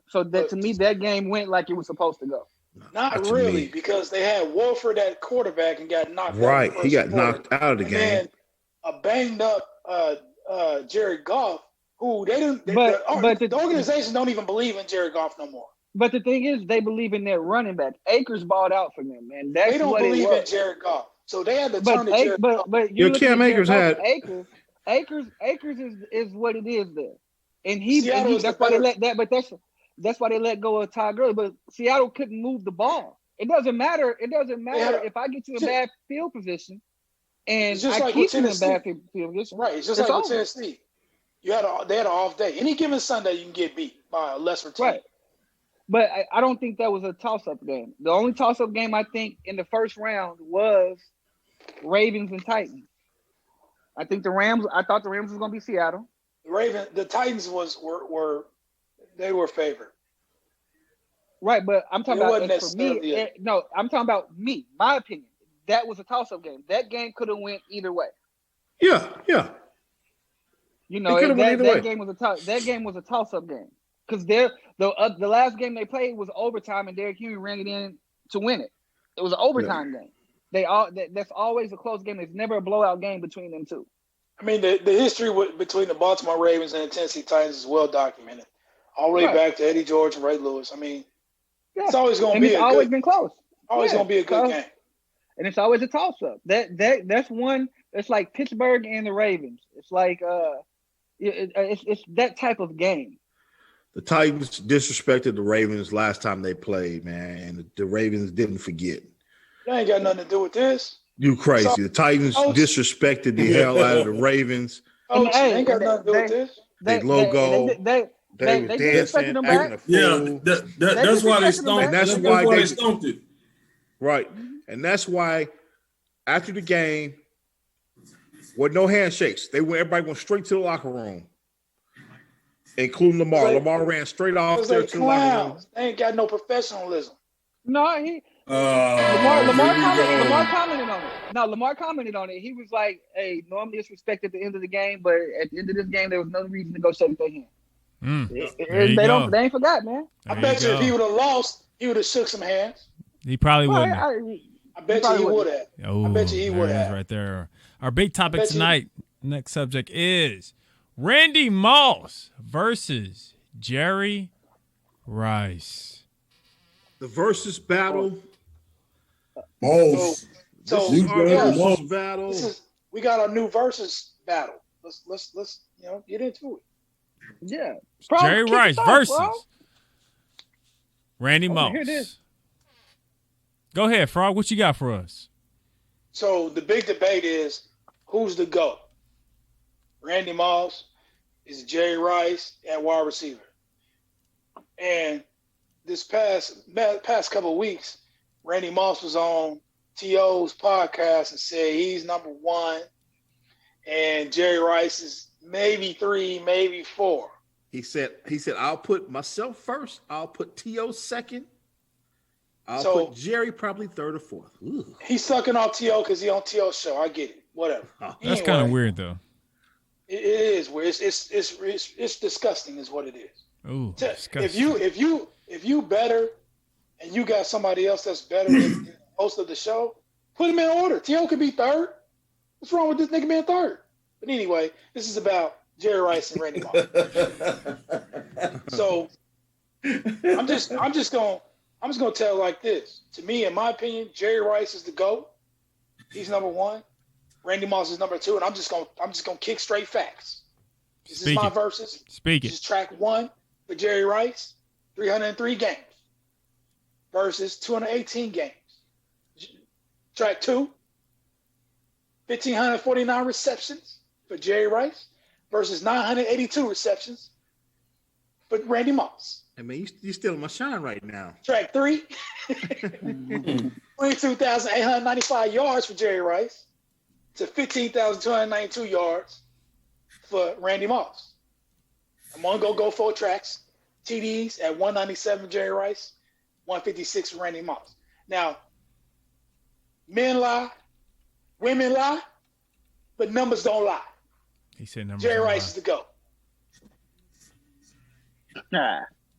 So that to me, that game went like it was supposed to go. Not really, because they had Wolford at quarterback and got knocked out. Right, he got knocked out of the game. And a banged up Jared Goff, who they didn't. The organization don't even believe in Jared Goff no more. But the thing is, they believe in their running back. Akers balled out for them, man. They don't believe in Jared Goff, so they had to turn to Jared Goff. But your Cam Akers had Akers is what it is there, and that's why they let that. But that's why they let go of Todd Gurley. But Seattle couldn't move the ball. It doesn't matter. If I get you in bad field position, and I keep you in bad field position. Right. It's just like with Tennessee. They had an off day. Any given Sunday, you can get beat by a lesser team. Right. But I don't think that was a toss-up game. The only toss-up game I think in the first round was Ravens and Titans. I thought the Rams was going to be Seattle. The Titans were favored. Right, but I'm talking about for me. I'm talking about me. My opinion. That was a toss-up game. That game could have went either way. Yeah. You know, that game was a toss-up game. Because the last game they played was overtime, and Derrick Henry ran it in to win it. It was an overtime game. That's always a close game. It's never a blowout game between them two. I mean, the history between the Baltimore Ravens and the Tennessee Titans is well documented, all the way back to Eddie George and Ray Lewis. I mean, it's always going to be. It's always been close. Always going to be a good game. And it's always a toss-up. That's one. It's like Pittsburgh and the Ravens. It's like it's that type of game. The Titans disrespected the Ravens last time they played, man, and the Ravens didn't forget. That ain't got nothing to do with this. You crazy. The Titans disrespected the hell out of the Ravens. Ain't got nothing to do with this. Their logo. They were dancing, acting a fool. Yeah, that's why they stumped. That's why they stumped it. Right. And that's why after the game, with no handshakes, everybody went straight to the locker room. Including Lamar. Lamar ran straight off there to the locker room. They ain't got no professionalism. No, Lamar commented on it. No, Lamar commented on it. He was like, "Hey, normally it's respect at the end of the game, but at the end of this game, there was no reason to go shake their hand." They ain't forgot, man. I bet you if he would have lost, he would have shook some hands. He probably wouldn't. I bet you he would have. I bet you he would have. Right there. Our big topic tonight. Next subject is Randy Moss versus Jerry Rice. The versus battle. Moss. Battle. We got our new versus battle. Let's get into it. Yeah. Jerry Rice versus Randy Moss. Hear this. Go ahead, Frog. What you got for us? So the big debate is who's the GOAT? Randy Moss, is Jerry Rice at wide receiver. And this past couple of weeks, Randy Moss was on T.O.'s podcast and said he's number one, and Jerry Rice is maybe 3, maybe 4. He said, I'll put myself first. I'll put T.O. second. I'll put Jerry probably 3rd or 4th. Ooh. He's sucking off T.O. because he's on T.O.'s show. I get it. Whatever. Oh, that's kind of weird, though. It is weird. It's disgusting, is what it is. Ooh, disgusting. If you better, and you got somebody else that's better than the host of the show, put him in order. T.O. could be 3rd. What's wrong with this nigga being 3rd? But anyway, this is about Jerry Rice and Randy Moss. So I'm just gonna tell it like this. To me, in my opinion, Jerry Rice is the GOAT. He's number 1. Randy Moss is number 2, and I'm just gonna kick straight facts. This is my verses. Speak it. This is track 1 for Jerry Rice, 303 games versus 218 games. Track 2, 1,549 receptions for Jerry Rice versus 982 receptions for Randy Moss. I mean, you're stealing my shine right now. Track 3, 22,895 yards for Jerry Rice to 15,292 yards for Randy Moss. I'm going to go 4 tracks. TDs at 197 Jerry Rice, 156 for Randy Moss. Now, men lie, women lie, but numbers don't lie. He said numbers. Jerry Rice is the GOAT.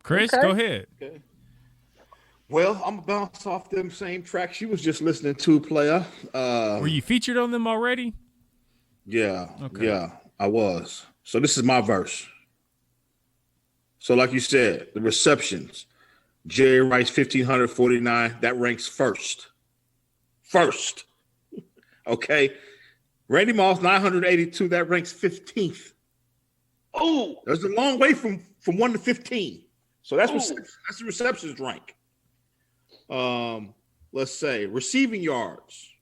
Chris, Okay. go ahead. Okay. Well, I'm going to bounce off them same tracks you was just listening to, player. Were you featured on them already? Yeah. Okay. Yeah, I was. So this is my verse. So like you said, the receptions, Jerry Rice, 1,549, that ranks first. First. Okay. Randy Moss, 982, that ranks 15th. Oh, There's a long way from 1 to 15. So that's the receptions rank. Let's say receiving yards,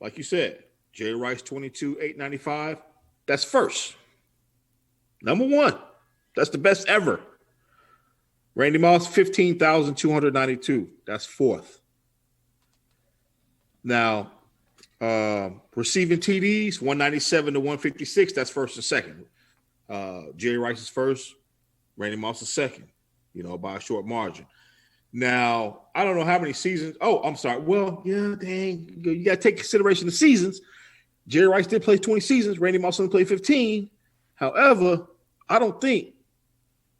like you said, Jerry Rice 22,895. That's first. Number 1. That's the best ever. Randy Moss 15,292. That's 4th. Now, receiving TDs 197 to 156. That's first and second. Jerry Rice is first. Randy Moss is second. By a short margin. Now, I don't know how many seasons. Oh, I'm sorry. Well, yeah, dang. You got to take consideration the seasons. Jerry Rice did play 20 seasons. Randy Moss only played 15. However, I don't think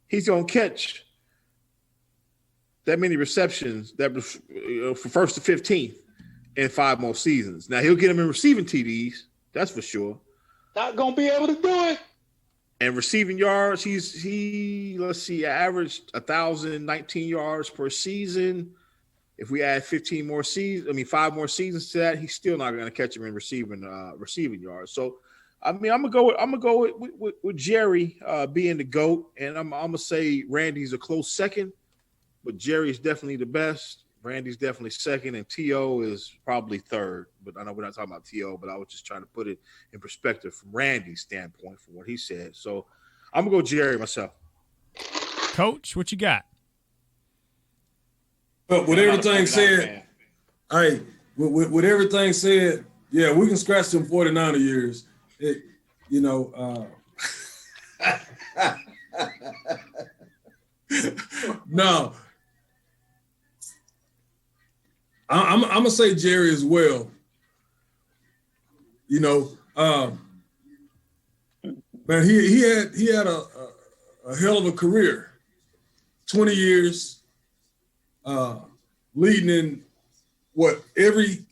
he's going to catch that many receptions that from 1st to 15th in 5 more seasons. Now, he'll get them in receiving TDs. That's for sure. not going to be able to do it. And receiving yards, let's see, averaged 1,019 yards per season. If we add 5 more seasons to that, he's still not going to catch him in receiving yards. So, I mean, I'm gonna go with Jerry being the GOAT, and I'm gonna say Randy's a close second, but Jerry's definitely the best. Randy's definitely second, and T.O. is probably third. But I know we're not talking about T.O., but I was just trying to put it in perspective from Randy's standpoint from what he said. So I'm going to go Jerry myself. Coach, what you got? But with everything said, with everything said, yeah, we can scratch them 49 years. No. I'm gonna say Jerry as well. Man, he had a hell of a career. 20 years, leading in every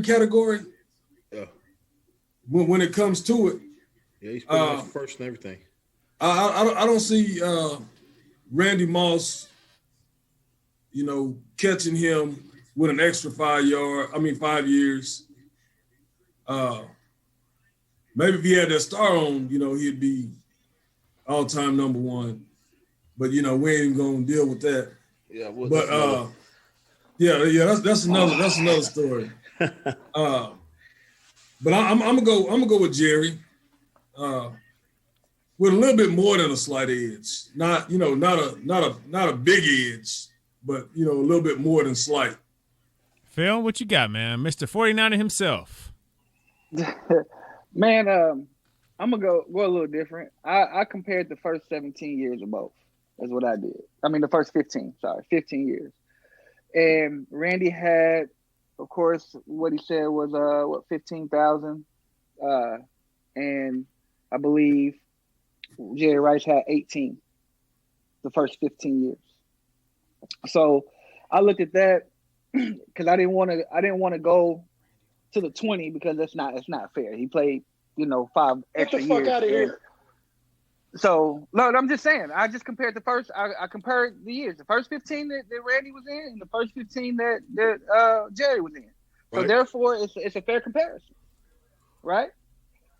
category. Yeah. When it comes to it. Yeah, he's pretty much first and everything. I don't see Randy Moss, catching him with an extra 5 years. Maybe if he had that star on, he'd be all-time number 1. But we ain't even gonna deal with that. Yeah, that's another story. But I'm gonna go with Jerry, with a little bit more than a slight edge. Not a big edge, but a little bit more than slight. Phil, what you got, man? Mr. 49er himself. Man, I'm gonna go a little different. I compared the first 17 years of both. That's what I did. I mean, the first 15 years. And Randy had, of course, what he said was 15,000, and I believe Jerry Rice had 18 the first 15 years. So I looked at that because I didn't want to go to the 20 because it's not fair. He played 5 extra years. Get the fuck out of here. So no, I'm just saying. I just compared the first. I compared the years. The first 15 that Randy was in, and the first 15 that Jerry was in. So Right. therefore, it's a fair comparison, right?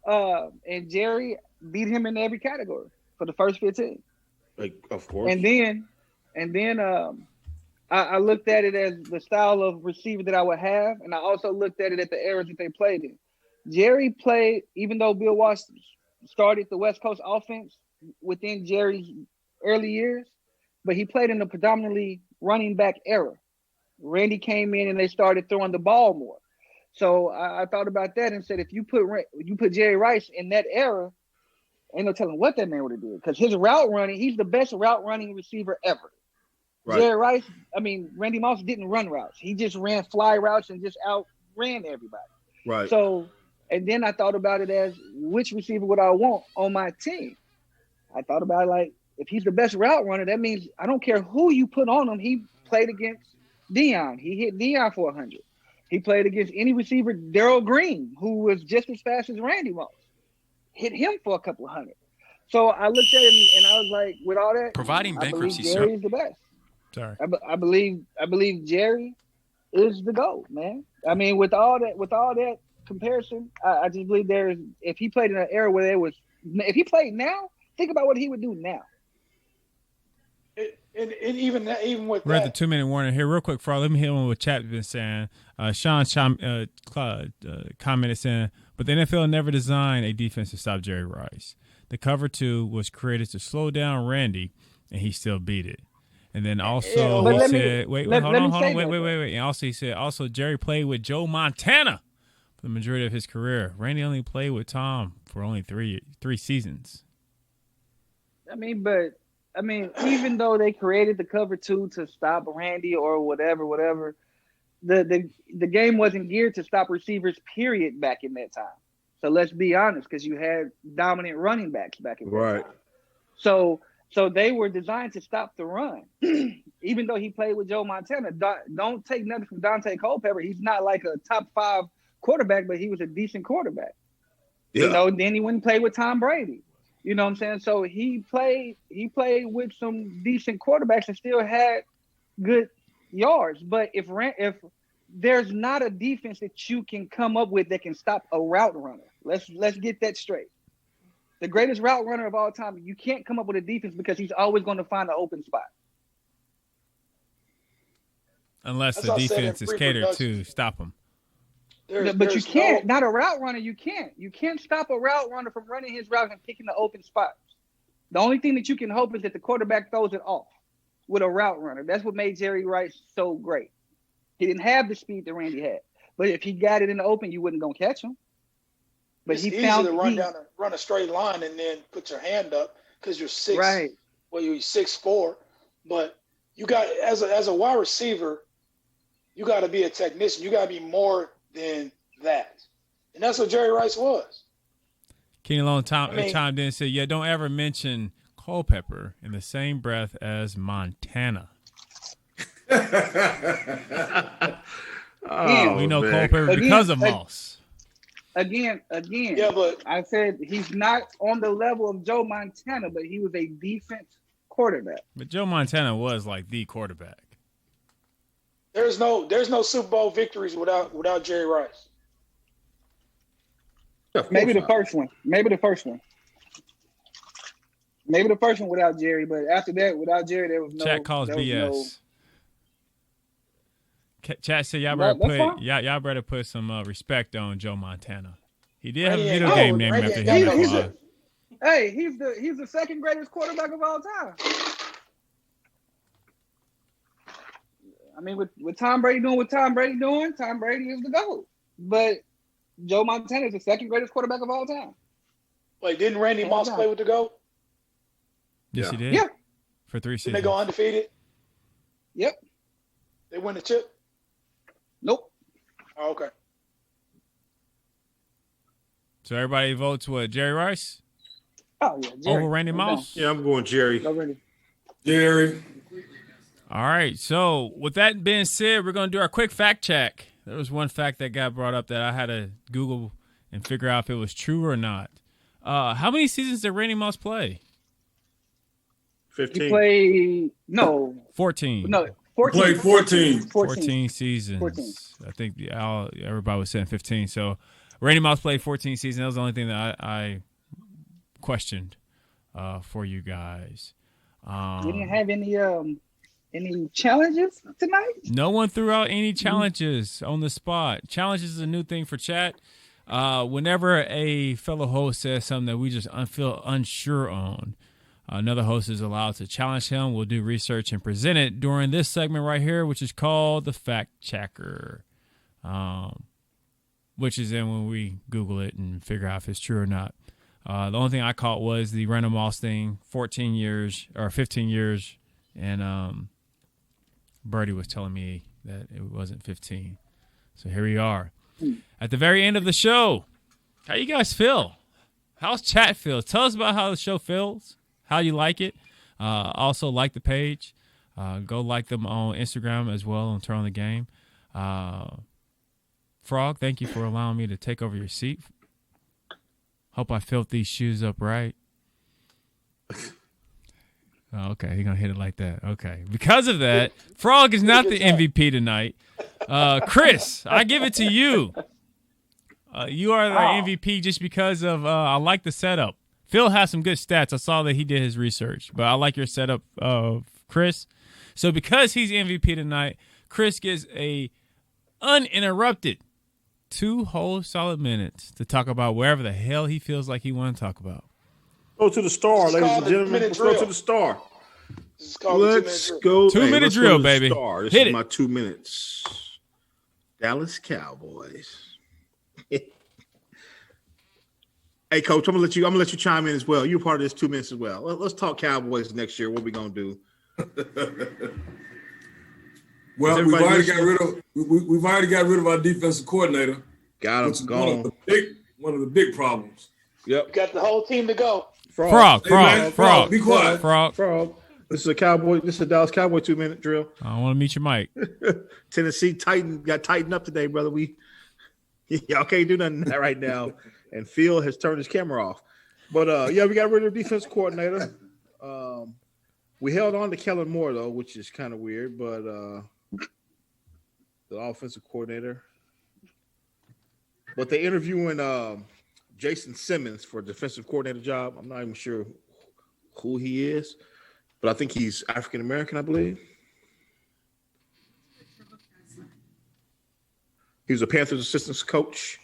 And Jerry beat him in every category for the first 15. Like, of course. And then I looked at it as the style of receiver that I would have, and I also looked at it at the eras that they played in. Jerry played, even though Bill Walsh started the West Coast offense within Jerry's early years, but he played in a predominantly running back era. Randy came in and they started throwing the ball more. So I thought about that and said, if you put Jerry Rice in that era, ain't no telling what that man would have did. Because his route running, he's the best route running receiver ever. Right. Jerry Rice, Randy Moss didn't run routes. He just ran fly routes and just outran everybody. Right. So, and then I thought about it as which receiver would I want on my team? I thought about it like, if he's the best route runner, that means I don't care who you put on him. He played against Deion. He hit Deion for 100. He played against any receiver, Darryl Green, who was just as fast as Randy Moss. Hit him for a couple of hundred. So I looked at him and I was like, with all that, Providing bankruptcy I believe Jerry is the best. Sorry. I believe Jerry is the GOAT, man. I mean, with all that comparison, I just believe if he played in an era where if he played now, think about what he would do now. And even with We're at that, the 2-minute warning here. Real quick, let me hit on what Chap's been saying. Sean commented saying, but the NFL never designed a defense to stop Jerry Rice. The cover 2 was created to slow down Randy, and he still beat it. And then also he said, wait. And also he said, Jerry played with Joe Montana for the majority of his career. Randy only played with Tom for only three seasons. I mean, even though they created the cover 2 to stop Randy or whatever, the game wasn't geared to stop receivers, period, back in that time. So let's be honest, because you had dominant running backs back in that time. So they were designed to stop the run. Even though he played with Joe Montana, don't take nothing from Dante Culpepper. He's not like a top 5 quarterback, but he was a decent quarterback. Yeah. Then he went and played with Tom Brady. You know what I'm saying? So he played with some decent quarterbacks and still had good yards. But if there's not a defense that you can come up with that can stop a route runner, let's get that straight. The greatest route runner of all time, you can't come up with a defense because he's always going to find an open spot. Unless the defense is catered to stop him. But you can't. Not a route runner. You can't. You can't stop a route runner from running his route and picking the open spots. The only thing that you can hope is that the quarterback throws it off with a route runner. That's what made Jerry Rice so great. He didn't have the speed that Randy had. But if he got it in the open, you wasn't going to catch him. But it's easy to run a straight line and then put your hand up because you're 6'. Right. Well, you're 6'4". But you got as a wide receiver, you got to be a technician. You got to be more than that. And that's what Jerry Rice was. Kenny Long chimed in and said, yeah, don't ever mention Culpepper in the same breath as Montana. We know Culpepper because of Moss. Again. Yeah, but I said he's not on the level of Joe Montana, but he was a defense quarterback. But Joe Montana was like the quarterback. There's no Super Bowl victories without Jerry Rice. Maybe the first one. Maybe the first one without Jerry, but after that, without Jerry, there was no. Chat calls BS. Chat said y'all better put some respect on Joe Montana. He did have a Randy video ain't- game named Randy after ain't him. got He's no- Claude. Hey, he's the second greatest quarterback of all time. I mean, with Tom Brady doing what Tom Brady doing, Tom Brady is the GOAT. But Joe Montana is the second greatest quarterback of all time. Wait, didn't Randy Moss play with the GOAT? Yes, he did. Yeah. For 3 Didn't seasons. they go undefeated? Yep. They win the chip? Nope. Oh, okay. So everybody votes what? Jerry Rice Oh yeah. Jerry. over Randy Go Moss. Yeah, I'm going Jerry. Go Randy. Jerry. All right. So with that being said, we're gonna do our quick fact check. There was one fact that got brought up that I had to Google and figure out if it was true or not. How many seasons did Randy Moss play? 15. He played 14. 14. Played 14. 14 seasons. 14. I think everybody was saying 15. So Randy Moss played 14 seasons. That was the only thing that I questioned for you guys. We didn't have any challenges tonight. No one threw out any challenges on the spot. Challenges is a new thing for chat. Whenever a fellow host says something that we just feel unsure on, another host is allowed to challenge him. We'll do research and present it during this segment right here, which is called the Fact Checker, which is then when we Google it and figure out if it's true or not. The only thing I caught was the Random Moss thing, 14 years or 15 years, and Birdie was telling me that it wasn't 15. So here we are. At the very end of the show, how you guys feel? How's chat feel? Tell us about how the show feels, how you like it. Also, like the page. Go like them on Instagram as well on Turn on the Game. Frog, thank you for allowing me to take over your seat. Hope I filled these shoes up right. Oh, okay, he's going to hit it like that. Okay. Because of that, Frog is not the MVP tonight. Chris, I give it to you. You are the MVP just because of I like the setup. Phil has some good stats. I saw that he did his research, but I like your setup of Chris. So because he's MVP tonight, Chris gets a uninterrupted 2 whole solid minutes to talk about wherever the hell he feels like he want to talk about. Go to the star, ladies and gentlemen. Let's go to the star. Let's go. 2 minute drill, baby. This Hit is it. my 2 minutes. Dallas Cowboys. Hey, Coach, I'm gonna let you chime in as well. You're part of this 2 minutes as well. Let's talk Cowboys next year. What we gonna do? Well, we've already got rid of our defensive coordinator. Got him. Which is one of the big problems. Yep. Got the whole team to go. Frog. Be quiet. Frog. This is a Cowboy. This is a Dallas Cowboy 2 minute drill. I don't want to meet your mic. Tennessee got tightened up today, brother. Y'all can't do nothing right now. And Phil has turned his camera off. But we got rid of the defense coordinator. We held on to Kellen Moore though, which is kind of weird. But the offensive coordinator. But they're interviewing Jason Simmons for a defensive coordinator job. I'm not even sure who he is, but I think he's African American, I believe. He was a Panthers assistant coach.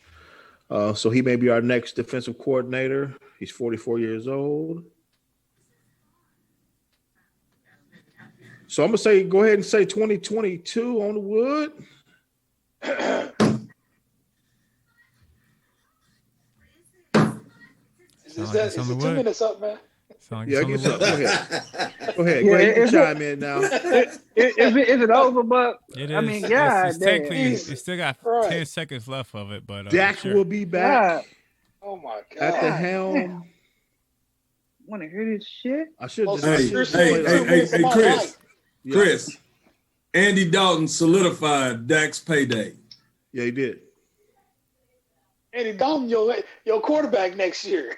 So he may be our next defensive coordinator. He's 44 years old. So I'm going to say, go ahead and say 2022 on the wood. Is it 2 minutes up, man? Yeah, get something. Go ahead. Go ahead. You chime in now. Is it over? But It is. I mean, yeah, it's technically, it still got 10 seconds left of it, but Dak will be back. Oh my God. At the helm. Want to hear this shit? I should Chris. Yeah. Chris. Andy Dalton solidified Dak's payday. Yeah, he did. Andy Dalton, your quarterback next year.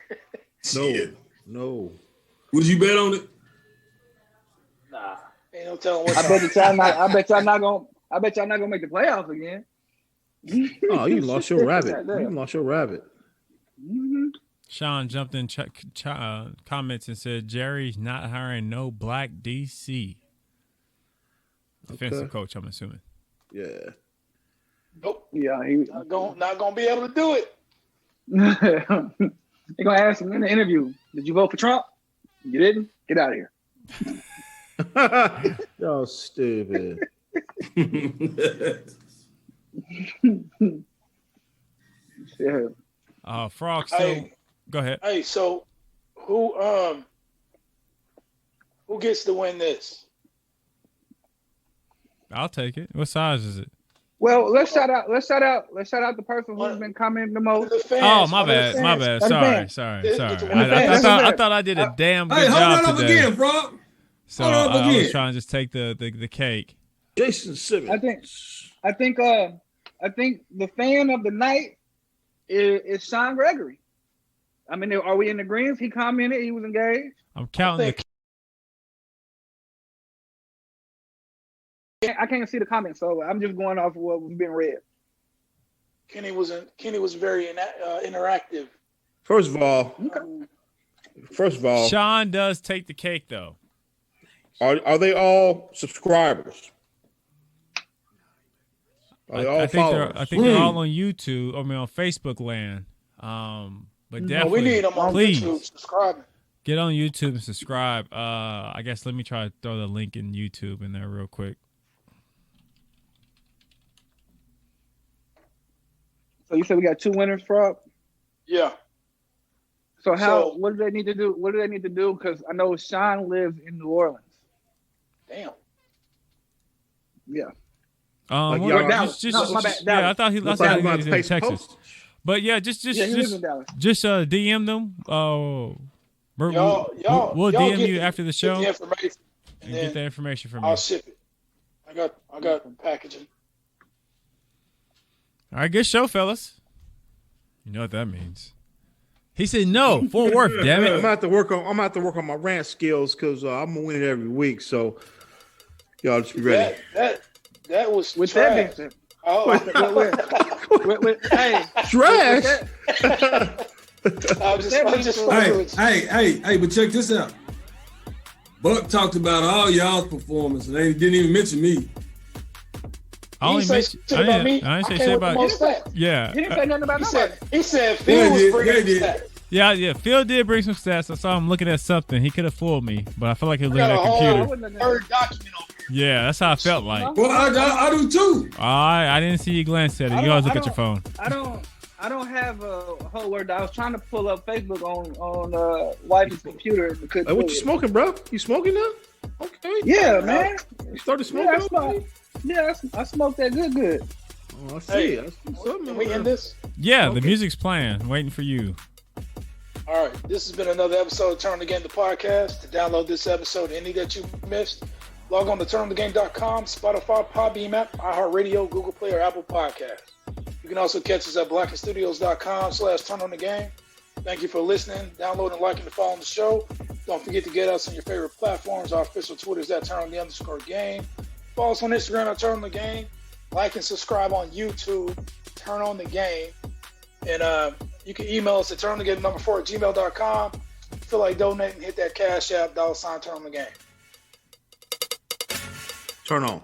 No. Would you bet on it? Nah. Ain't no telling what. I bet y'all not gonna make the playoffs again. Oh, you lost your rabbit. Mm-hmm. Sean jumped in comments and said Jerry's not hiring no black DC. Defensive coach, I'm assuming. Yeah. Nope. Yeah, he not gonna be able to do it. They're gonna ask him in the interview, did you vote for Trump? You didn't? Get out of here. Y'all stupid. Yeah. Frog. So go ahead. Hey, so who gets to win this? I'll take it. What size is it? Well, let's shout out the person who's been commenting the most. The fans, Oh, my bad. Sorry. I thought I did a damn good job hold on today. again, bro. So I was trying to just take the cake. Jason Simmons. I think the fan of the night is Sean Gregory. I mean, are we in agreement? He commented, he was engaged. I'm counting I can't see the comments, so I'm just going off of what was being read. Kenny was very interactive. First of all, Sean does take the cake, though. Are they all subscribers? Are they all I think they're all on YouTube. On Facebook land. But definitely, we need them on please YouTube subscribing. get on YouTube and subscribe. I guess let me try to throw the link in YouTube in there real quick. So you said we got 2 winners, Frog? Yeah. So what do they need to do? What do they need to do? Because I know Sean lives in New Orleans. Damn. Yeah. Dallas. My bad, Yeah, I Dallas. thought he was in Texas. But yeah, just DM them. We'll DM you after the show get the information, and get the information from you. I'll ship it. I got packaging. All right, good show, fellas. You know what that means. He said no. Fort Worth, damn it. I'm gonna have to work on my rant skills because I'm gonna win it every week. So y'all just be ready. That was With trash. that Oh, hey, Trash. I'm just Hey, but check this out. Buck talked about all y'all's performance, and they didn't even mention me. I didn't say shit about you. Yeah. he didn't say nothing about nobody. He said Phil was bringing stats. Yeah. Phil did bring some stats. I saw him looking at something. He could have fooled me, but I feel like he was looking at a computer. Third document over here. Yeah, that's how I felt like. Well, I do too. I didn't see you glance at it. You always look at your phone. I don't have a whole word. I was trying to pull up Facebook on wife's computer. Hey, what you smoking, bro? You smoking now? Okay. Yeah, man. You started smoking? I smoked that good. Oh, I see. Hey, can we end this? Yeah, the music's playing, waiting for you. All right, this has been another episode of Turn the Game, the podcast. To download this episode, any that you missed, log on to turnthegame.com, Spotify, Podbean app, iHeartRadio, Google Play, or Apple Podcasts. You can also catch us at blackandstudios.com/turnonthegame. Thank you for listening, downloading, liking, and following the show. Don't forget to get us on your favorite platforms. Our official Twitter is at @turnonthe_game. Follow us on Instagram at Turn on the Game. Like and subscribe on YouTube, Turn on the Game. And you can email us at turnonthegame4@gmail.com. If you feel like donating, hit that Cash App, $Turn on the Game. Turn on.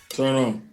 Turn on.